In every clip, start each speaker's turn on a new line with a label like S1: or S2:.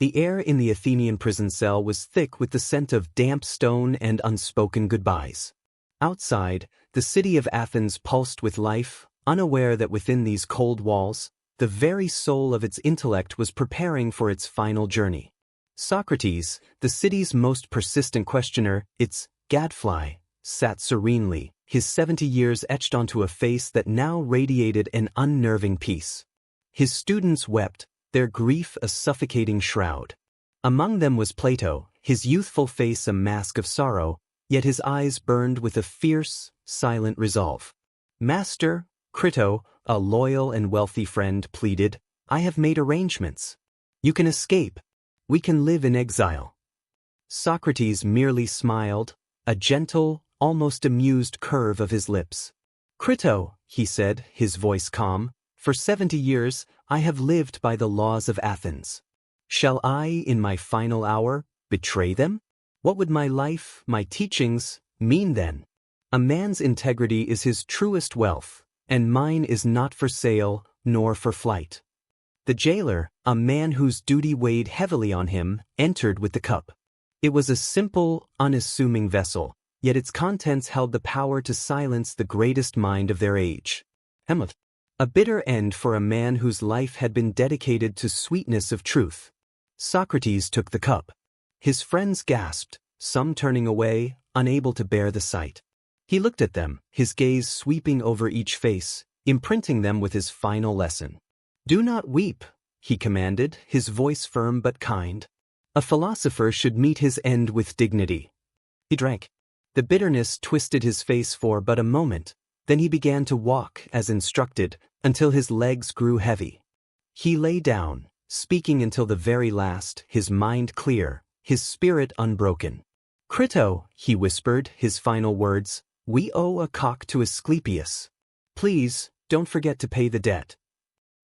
S1: The air in the Athenian prison cell was thick with the scent of damp stone and unspoken goodbyes. Outside, the city of Athens pulsed with life, unaware that within these cold walls, the very soul of its intellect was preparing for its final journey. Socrates, the city's most persistent questioner, its gadfly, sat serenely, his 70 years etched onto a face that now radiated an unnerving peace. His students wept, their grief a suffocating shroud. Among them was Plato, his youthful face a mask of sorrow, yet his eyes burned with a fierce, silent resolve. "Master," Crito, a loyal and wealthy friend, pleaded, "I have made arrangements. You can escape. We can live in exile." Socrates merely smiled, a gentle, almost amused curve of his lips. "Crito," he said, his voice calm, "for 70 years I have lived by the laws of Athens. Shall I, in my final hour, betray them? What would my life, my teachings, mean then? A man's integrity is his truest wealth, and mine is not for sale nor for flight." The jailer, a man whose duty weighed heavily on him, entered with the cup. It was a simple, unassuming vessel, yet its contents held the power to silence the greatest mind of their age. A bitter end for a man whose life had been dedicated to sweetness of truth. Socrates took the cup. His friends gasped, some turning away, unable to bear the sight. He looked at them, his gaze sweeping over each face, imprinting them with his final lesson. "Do not weep," he commanded, his voice firm but kind. "A philosopher should meet his end with dignity." He drank. The bitterness twisted his face for but a moment, then he began to walk, as instructed, until his legs grew heavy. He lay down, speaking until the very last, his mind clear, his spirit unbroken. "Crito," he whispered, his final words, "we owe a cock to Asclepius. Please, don't forget to pay the debt."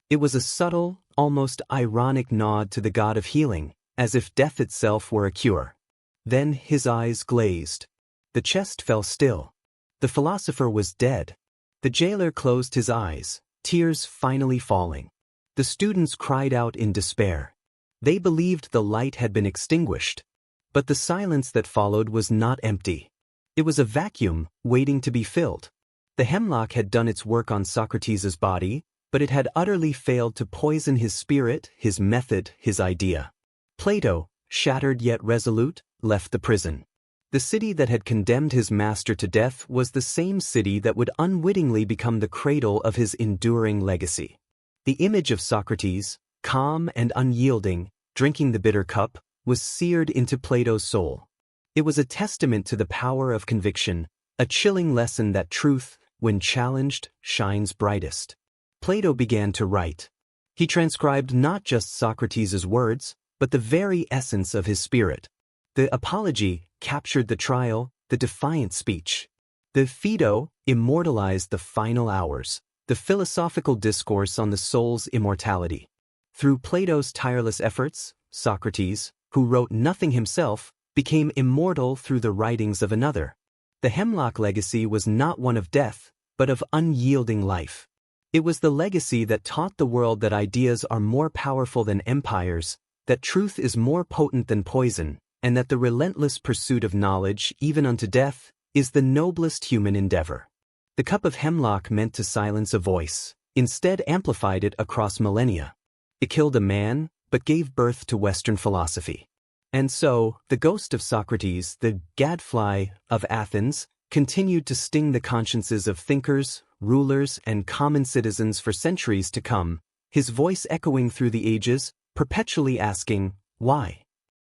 S1: It was a subtle, almost ironic nod to the god of healing, as if death itself were a cure. Then his eyes glazed. The chest fell still. The philosopher was dead. The jailer closed his eyes, tears finally falling. The students cried out in despair. They believed the light had been extinguished. But the silence that followed was not empty. It was a vacuum, waiting to be filled. The hemlock had done its work on Socrates' body, but it had utterly failed to poison his spirit, his method, his idea. Plato, shattered yet resolute, left the prison. The city that had condemned his master to death was the same city that would unwittingly become the cradle of his enduring legacy. The image of Socrates, calm and unyielding, drinking the bitter cup, was seared into Plato's soul. It was a testament to the power of conviction, a chilling lesson that truth, when challenged, shines brightest. Plato began to write. He transcribed not just Socrates' words, but the very essence of his spirit. The Apology captured the trial, the defiant speech. The Phaedo immortalized the final hours, the philosophical discourse on the soul's immortality. Through Plato's tireless efforts, Socrates, who wrote nothing himself, became immortal through the writings of another. The hemlock legacy was not one of death, but of unyielding life. It was the legacy that taught the world that ideas are more powerful than empires, that truth is more potent than poison, and that the relentless pursuit of knowledge, even unto death, is the noblest human endeavor. The cup of hemlock meant to silence a voice, instead amplified it across millennia. It killed a man, but gave birth to Western philosophy. And so, the ghost of Socrates, the gadfly of Athens, continued to sting the consciences of thinkers, rulers, and common citizens for centuries to come, his voice echoing through the ages, perpetually asking, why?